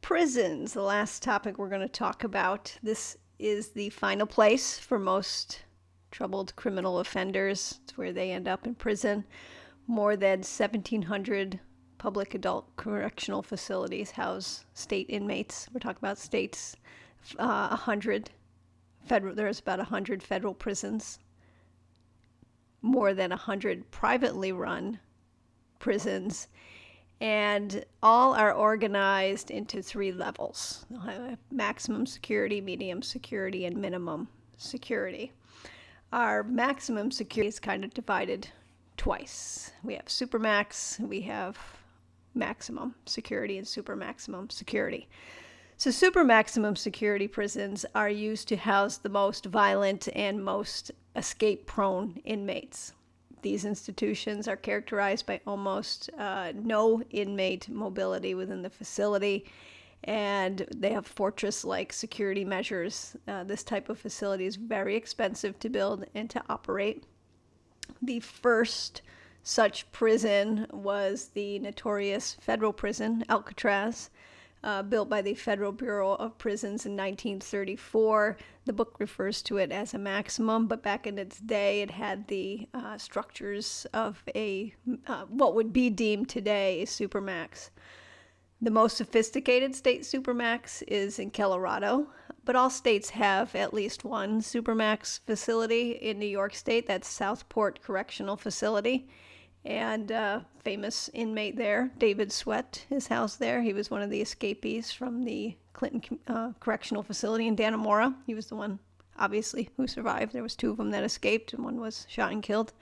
prisons, the last topic we're going to talk about. This is the final place for most troubled criminal offenders. It's where they end up in prison. More than 1,700 public adult correctional facilities house state inmates. We're talking about states. 100 federal. There's about 100 federal prisons. More than 100 privately run prisons. And all are organized into 3 levels: maximum security, medium security, and minimum security. Our maximum security is kind of divided twice. We have supermax, we have maximum security, and super maximum security. So super maximum security prisons are used to house the most violent and most escape-prone inmates. These institutions are characterized by almost no inmate mobility within the facility, and they have fortress-like security measures. This type of facility is very expensive to build and to operate. The first such prison was the notorious federal prison, Alcatraz, built by the Federal Bureau of Prisons in 1934. The book refers to it as a maximum, but back in its day, it had the structures of a what would be deemed today a supermax. The most sophisticated state supermax is in Colorado, but all states have at least one supermax facility. In New York State, that's Southport Correctional Facility. And famous inmate there, David Sweat, is housed there. He was one of the escapees from the Clinton Correctional Facility in Dannemora. He was the one, obviously, who survived. There was 2 of them that escaped, and one was shot and killed.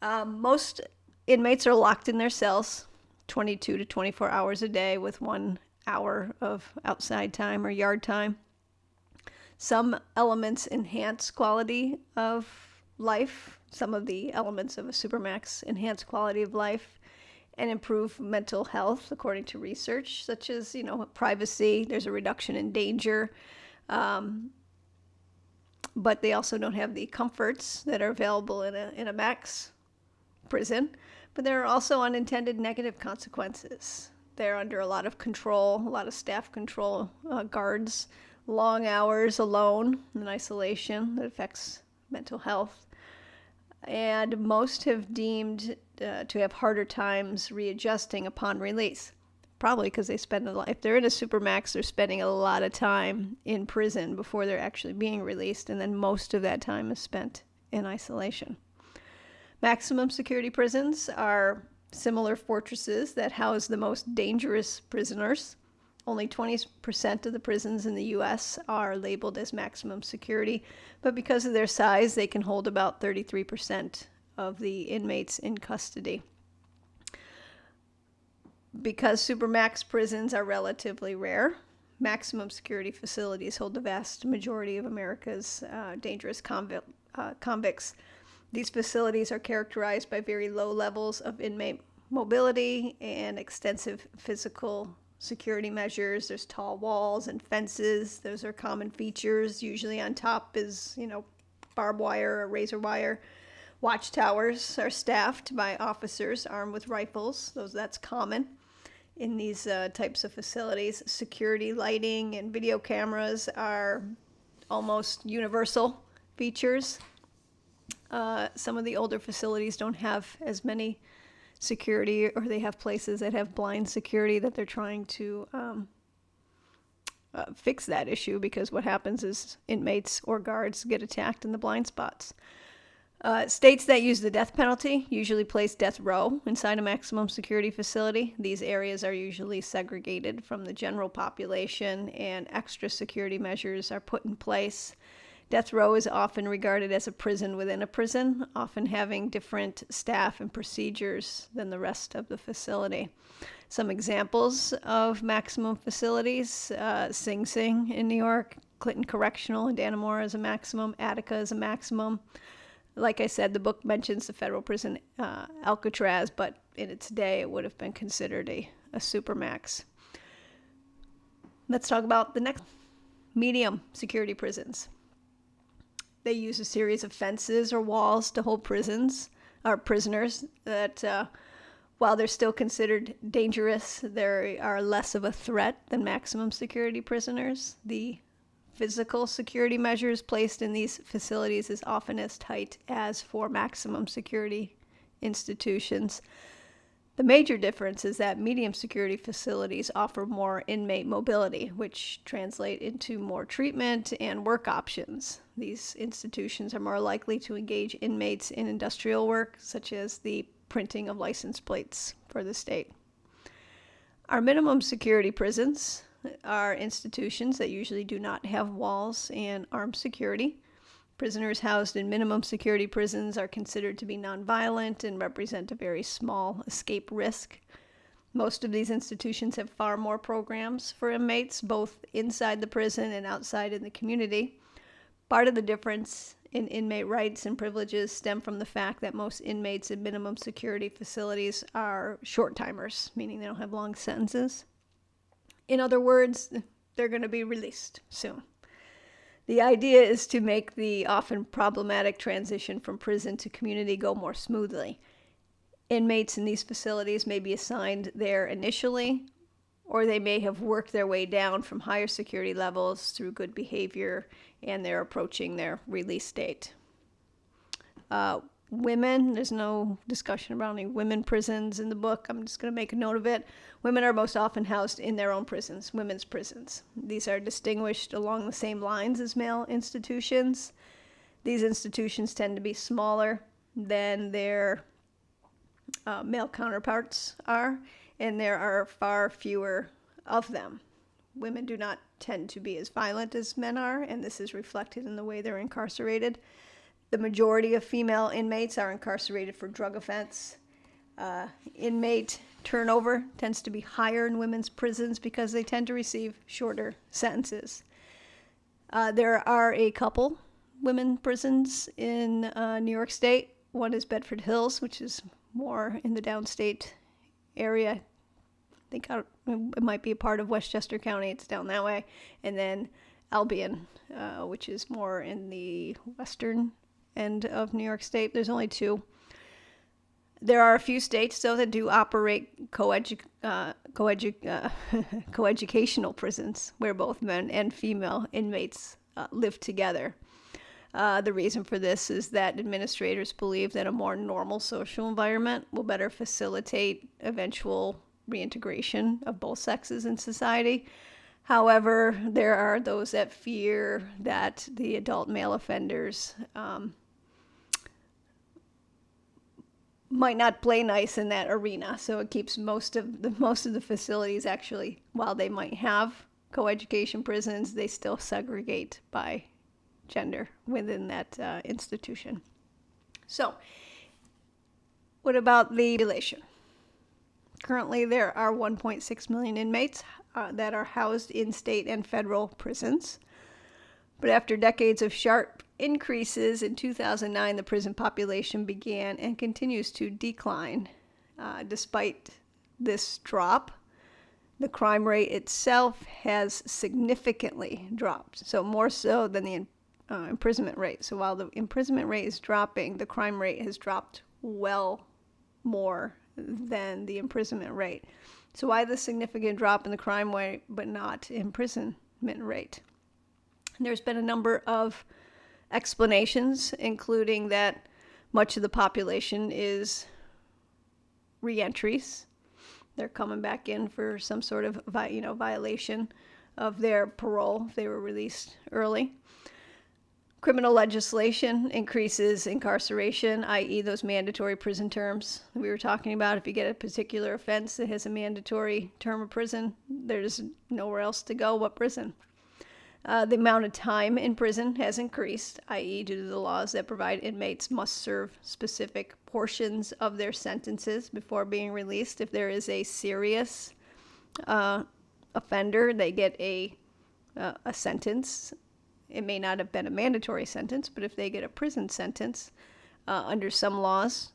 Most inmates are locked in their cells 22 to 24 hours a day with 1 hour of outside time or yard time. Some elements enhance quality of life. Some of the elements of a supermax enhance quality of life and improve mental health, according to research, such as, privacy. There's a reduction in danger. But they also don't have the comforts that are available in a max prison. But there are also unintended negative consequences. They're under a lot of control, a lot of staff control, guards, long hours alone in isolation that affects mental health. And most have deemed to have harder times readjusting upon release. Probably because they spend if they're in a supermax, they're spending a lot of time in prison before they're actually being released, and then most of that time is spent in isolation. Maximum security prisons are similar fortresses that house the most dangerous prisoners. Only 20% of the prisons in the U.S. are labeled as maximum security, but because of their size, they can hold about 33% of the inmates in custody. Because supermax prisons are relatively rare, maximum security facilities hold the vast majority of America's dangerous convicts. These facilities are characterized by very low levels of inmate mobility and extensive physical security measures. There's tall walls and fences. Those are common features. Usually on top is, barbed wire or razor wire. Watchtowers are staffed by officers armed with rifles. That's common in these types of facilities. Security lighting and video cameras are almost universal features. Some of the older facilities don't have as many security, or they have places that have blind security that they're trying to fix that issue, because what happens is inmates or guards get attacked in the blind spots. States that use the death penalty usually place death row inside a maximum security facility. These areas are usually segregated from the general population, and extra security measures are put in place. Death row is often regarded as a prison within a prison, often having different staff and procedures than the rest of the facility. Some examples of maximum facilities: Sing Sing in New York, Clinton Correctional in Dannemora is a maximum, Attica is a maximum. Like I said, the book mentions the federal prison Alcatraz, but in its day it would have been considered a supermax. Let's talk about the next: medium security prisons. They use a series of fences or walls to hold prisoners that While they're still considered dangerous, they are less of a threat than maximum security prisoners. The physical security measures placed in these facilities is often as tight as for maximum security institutions. The major difference is that medium security facilities offer more inmate mobility, which translate into more treatment and work options. These institutions are more likely to engage inmates in industrial work, such as the printing of license plates for the state. Our minimum security prisons are institutions that usually do not have walls and armed security. Prisoners housed in minimum security prisons are considered to be nonviolent and represent a very small escape risk. Most of these institutions have far more programs for inmates, both inside the prison and outside in the community. Part of the difference in inmate rights and privileges stem from the fact that most inmates in minimum security facilities are short-timers, meaning they don't have long sentences. In other words, they're going to be released soon. The idea is to make the often problematic transition from prison to community go more smoothly. Inmates in these facilities may be assigned there initially, or they may have worked their way down from higher security levels through good behavior, and they're approaching their release date. Women, there's no discussion about any women prisons in the book. I'm just going to make a note of it. Women are most often housed in their own prisons, women's prisons. These are distinguished along the same lines as male institutions. These institutions tend to be smaller than their male counterparts are, and there are far fewer of them. Women do not tend to be as violent as men are, and this is reflected in the way they're incarcerated. The majority of female inmates are incarcerated for drug offense. Inmate turnover tends to be higher in women's prisons because they tend to receive shorter sentences. There are a couple women prisons in New York State. One is Bedford Hills, which is more in the downstate area. I think it might be a part of Westchester County. It's down that way. And then Albion, which is more in the western end of New York State. There's only two. There are a few states, though, that do operate coeducational prisons where both men and female inmates live together. The reason for this is that administrators believe that a more normal social environment will better facilitate eventual reintegration of both sexes in society. However, there are those that fear that the adult male offenders might not play nice in that arena, so it keeps most of the facilities actually, while they might have coeducation prisons, they still segregate by gender within that institution. So, what about the population? Currently, there are 1.6 million inmates that are housed in state and federal prisons. But after decades of sharp increases, in 2009, the prison population began and continues to decline. Despite this drop, the crime rate itself has significantly dropped, so more so than the imprisonment rate. So while the imprisonment rate is dropping, the crime rate has dropped well more than the imprisonment rate. So why the significant drop in the crime rate but not imprisonment rate? There's been a number of explanations, including that much of the population is reentries. They're coming back in for some sort of violation of their parole if they were released early. Criminal legislation increases incarceration, i.e. those mandatory prison terms that we were talking about. If you get a particular offense that has a mandatory term of prison, there's nowhere else to go but prison. The amount of time in prison has increased, i.e. due to the laws that provide inmates must serve specific portions of their sentences before being released. If there is a serious offender, they get a sentence. It may not have been a mandatory sentence, but if they get a prison sentence, under some laws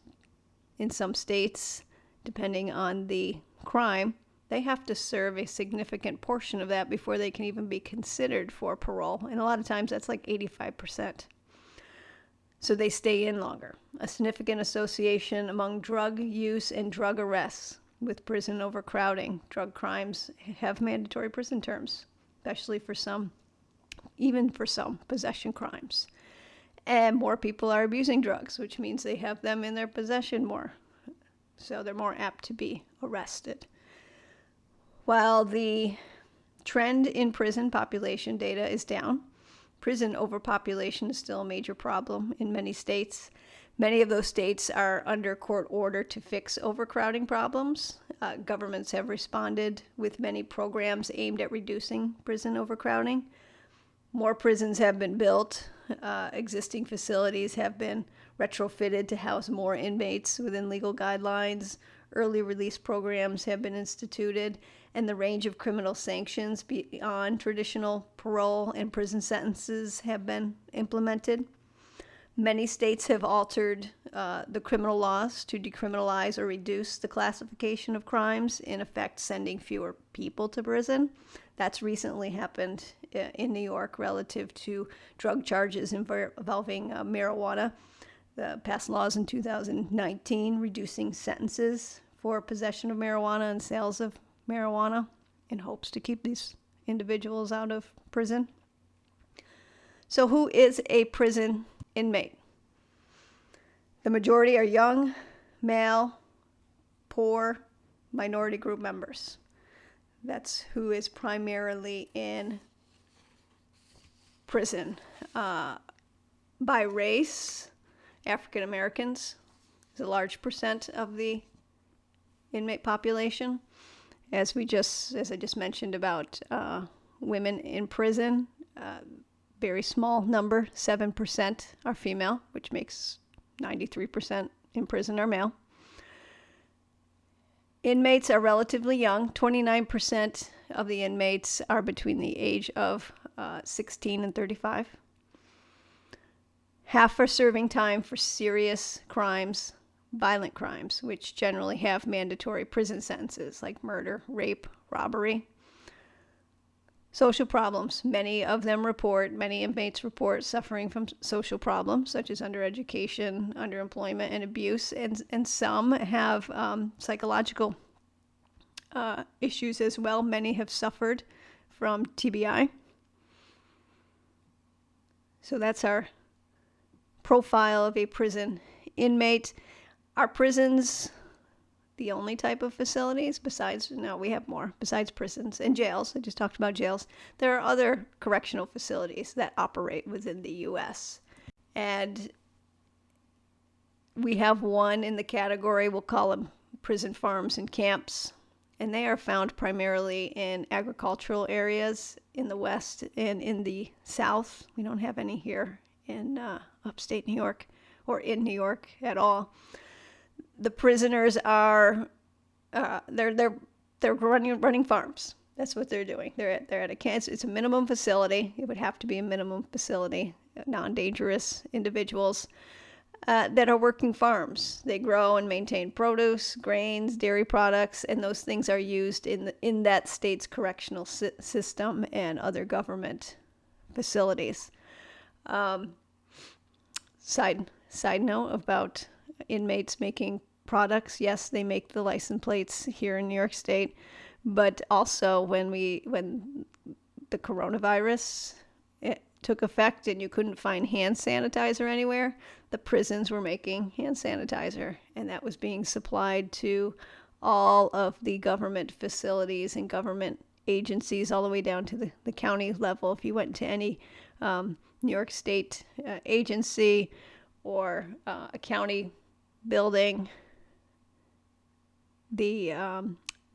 in some states, depending on the crime, they have to serve a significant portion of that before they can even be considered for parole. And a lot of times that's like 85%. so they stay in longer. A significant association among drug use and drug arrests with prison overcrowding. Drug crimes have mandatory prison terms, especially for some, even for some possession crimes. And more people are abusing drugs, which means they have them in their possession more. So they're more apt to be arrested. While the trend in prison population data is down, prison overpopulation is still a major problem in many states. Many of those states are under court order to fix overcrowding problems. Governments have responded with many programs aimed at reducing prison overcrowding. More prisons have been built. Existing facilities have been retrofitted to house more inmates within legal guidelines. Early release programs have been instituted, and the range of criminal sanctions beyond traditional parole and prison sentences have been implemented. Many states have altered the criminal laws to decriminalize or reduce the classification of crimes, in effect sending fewer people to prison. That's recently happened in New York relative to drug charges involving marijuana. The passed laws in 2019 reducing sentences for possession of marijuana and sales of marijuana in hopes to keep these individuals out of prison. So who is a prison inmate? The majority are young, male, poor, minority group members. That's who is primarily in prison. By race, African Americans is a large percent of the inmate population. As I just mentioned about women in prison, very small number, 7% are female, which makes 93% in prison are male. Inmates are relatively young. 29% of the inmates are between the age of 16 and 35. Half are serving time for serious crimes, violent crimes, which generally have mandatory prison sentences like murder, rape, robbery. Social problems. Many inmates report suffering from social problems such as undereducation, underemployment, and abuse, and some have psychological issues as well. Many have suffered from TBI. So that's our profile of a prison inmate. Are prisons the only type of facilities? We have more. Besides prisons and jails, I just talked about jails, there are other correctional facilities that operate within the U.S. And we have one in the category, we'll call them prison farms and camps. And they are found primarily in agricultural areas in the West and in the South. We don't have any here in upstate New York or in New York at all. The prisoners are they're running farms. That's what they're doing. They're at a camp. It's a minimum facility. It would have to be a minimum facility. Non-dangerous individuals that are working farms. They grow and maintain produce, grains, dairy products, and those things are used in that state's correctional system and other government facilities. Side note about inmates making products. Yes, they make the license plates here in New York State, but also when the coronavirus took effect and you couldn't find hand sanitizer anywhere, the prisons were making hand sanitizer, and that was being supplied to all of the government facilities and government agencies all the way down to the county level. If you went to any New York State agency or a county building, the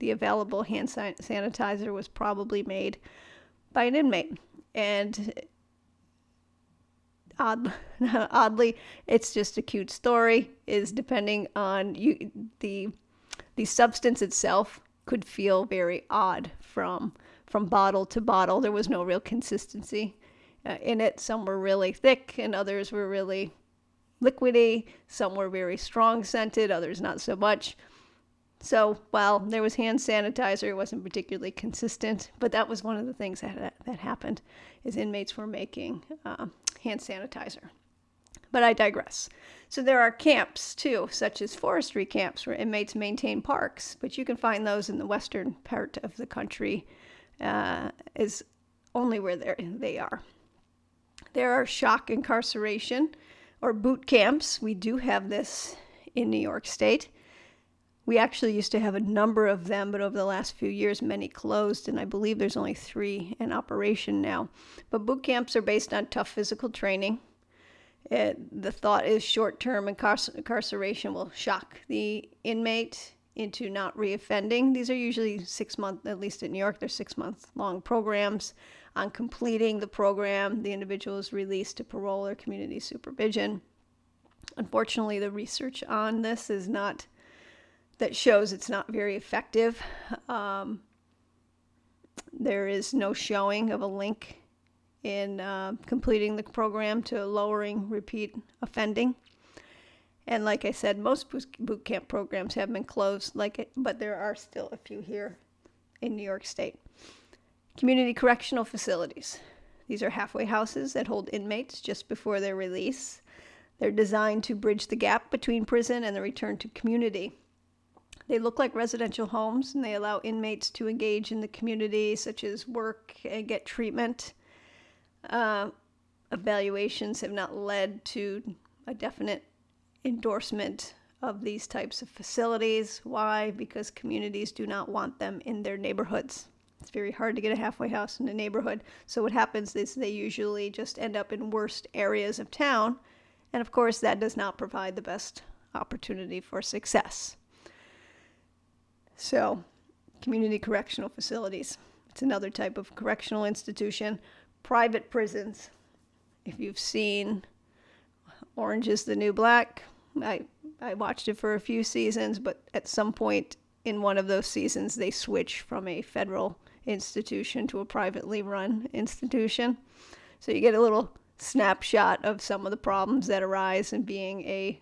available hand sanitizer was probably made by an inmate. And oddly, it's just a cute story, is depending on the substance itself could feel very odd from bottle to bottle. There was no real consistency in it. Some were really thick and others were really liquidy. Some were very strong scented, others not so much. So while there was hand sanitizer, it wasn't particularly consistent, but that was one of the things that happened, is inmates were making hand sanitizer. But I digress. So there are camps, too, such as forestry camps, where inmates maintain parks. But you can find those in the western part of the country, is only where they are. There are shock incarceration, or boot camps. We do have this in New York State. We actually used to have a number of them, but over the last few years, many closed, and I believe there's only 3 in operation now. But boot camps are based on tough physical training. The thought is short-term incarceration will shock the inmate into not reoffending. These are usually 6-month, at least in New York, they're 6-month long programs. On completing the program, the individual is released to parole or community supervision. Unfortunately, the research on this that shows it's not very effective. There is no showing of a link in completing the program to lowering repeat offending. And like I said, most boot camp programs have been closed, but there are still a few here in New York State. Community correctional facilities. These are halfway houses that hold inmates just before their release. They're designed to bridge the gap between prison and the return to community. They look like residential homes, and they allow inmates to engage in the community, such as work and get treatment. Evaluations have not led to a definite endorsement of these types of facilities. Why? Because communities do not want them in their neighborhoods. It's very hard to get a halfway house in a neighborhood. So what happens is they usually just end up in worst areas of town. And of course, that does not provide the best opportunity for success. So, community correctional facilities. It's another type of correctional institution. Private prisons. If you've seen Orange is the New Black, I watched it for a few seasons, but at some point in one of those seasons, they switch from a federal institution to a privately run institution. So you get a little snapshot of some of the problems that arise in being a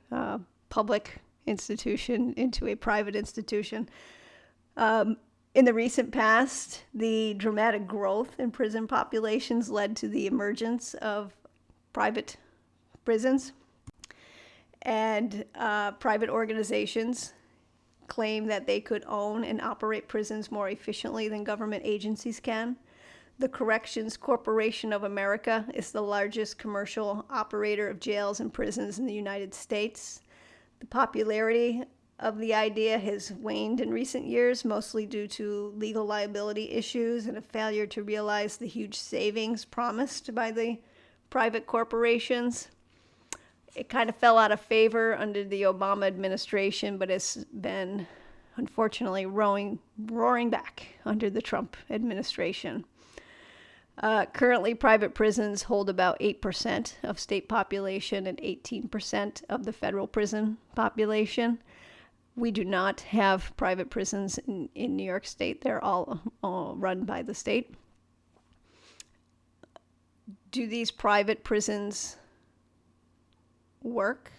public institution into a private institution. In the recent past, the dramatic growth in prison populations led to the emergence of private prisons. And private organizations claim that they could own and operate prisons more efficiently than government agencies can. The Corrections Corporation of America is the largest commercial operator of jails and prisons in the United States. The popularity of the idea has waned in recent years, mostly due to legal liability issues and a failure to realize the huge savings promised by the private corporations. It kind of fell out of favor under the Obama administration, but has been, unfortunately, roaring back under the Trump administration. Currently, private prisons hold about 8% of state population and 18% of the federal prison population. We do not have private prisons in New York State. They're all run by the state. Do these private prisons work?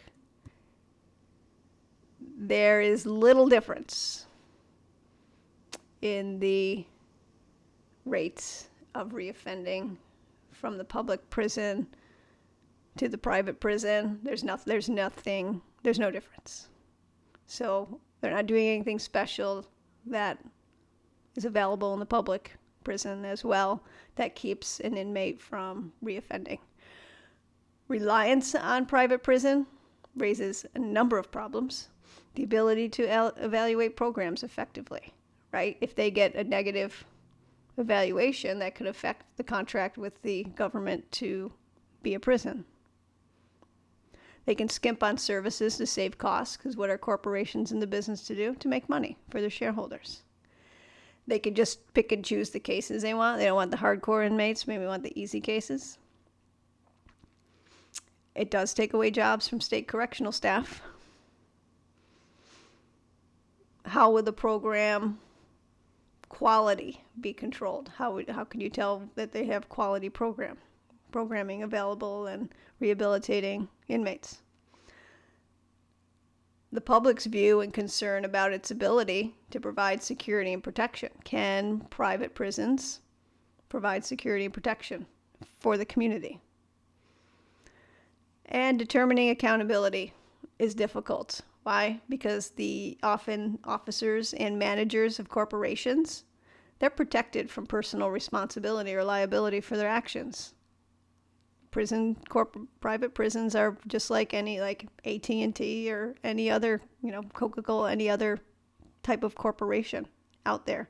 There is little difference in the rates of reoffending from the public prison to the private prison. There's no difference. So they're not doing anything special that is available in the public prison as well that keeps an inmate from reoffending. Reliance on private prison raises a number of problems. The ability to evaluate programs effectively, right? If they get a negative evaluation, that could affect the contract with the government to be a prison. They can skimp on services to save costs, because what are corporations in the business to do? To make money for their shareholders. They can just pick and choose the cases they want. They don't want the hardcore inmates, maybe want the easy cases. It does take away jobs from state correctional staff. How would the program quality be controlled? How can you tell that they have quality programming available and rehabilitating inmates? The public's view and concern about its ability to provide security and protection. Can private prisons provide security and protection for the community? And determining accountability is difficult. Why? Because the often officers and managers of corporations, they're protected from personal responsibility or liability for their actions. Private prisons are just like any, like AT&T or any other, Coca-Cola, any other type of corporation out there.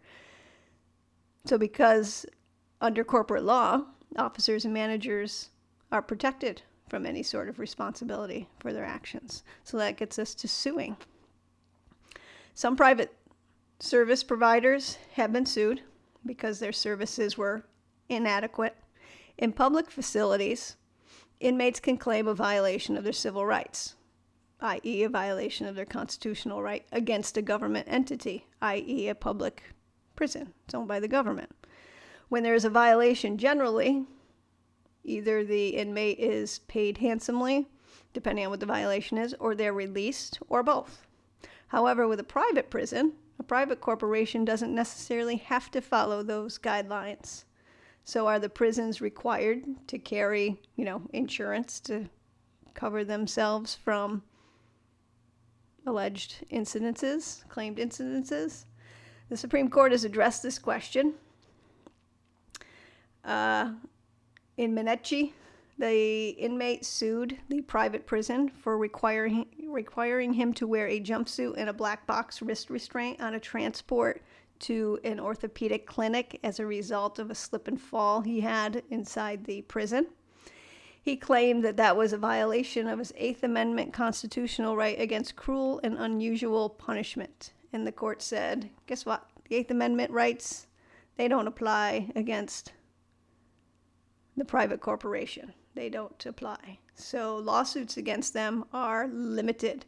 So because under corporate law, officers and managers are protected from any sort of responsibility for their actions. So that gets us to suing. Some private service providers have been sued because their services were inadequate. In public facilities, inmates can claim a violation of their civil rights, i.e. a violation of their constitutional right against a government entity, i.e. a public prison. It's owned by the government. When there is a violation, generally, either the inmate is paid handsomely, depending on what the violation is, or they're released, or both. However, with a private prison, a private corporation doesn't necessarily have to follow those guidelines. So are the prisons required to carry, insurance to cover themselves from alleged incidences, claimed incidences? The Supreme Court has addressed this question. In Menechie, the inmate sued the private prison for requiring him to wear a jumpsuit and a black box wrist restraint on a transport to an orthopedic clinic as a result of a slip and fall he had inside the prison. He claimed that that was a violation of his Eighth Amendment constitutional right against cruel and unusual punishment. And the court said, guess what? The Eighth Amendment rights, they don't apply against the private corporation. They don't apply. So lawsuits against them are limited.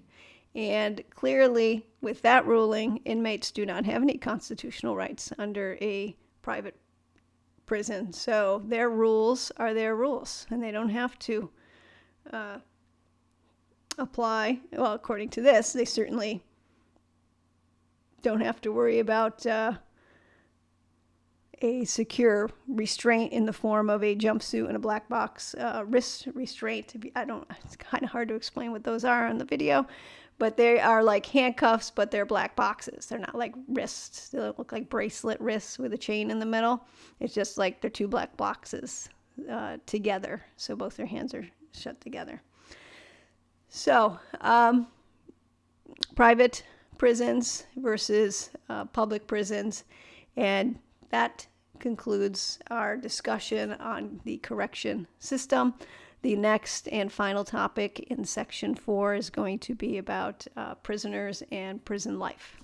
And clearly, with that ruling, inmates do not have any constitutional rights under a private prison. So their rules are their rules, and they don't have to apply. Well, according to this, they certainly don't have to worry about a secure restraint in the form of a jumpsuit and a black box wrist restraint. It's kind of hard to explain what those are on the video, but they are like handcuffs, but they're black boxes. They're not like wrists. They look like bracelet wrists with a chain in the middle. It's just like they're two black boxes together, so both their hands are shut together. So, private prisons versus public prisons, and that concludes our discussion on the correction system. The next and final topic in section 4 is going to be about prisoners and prison life.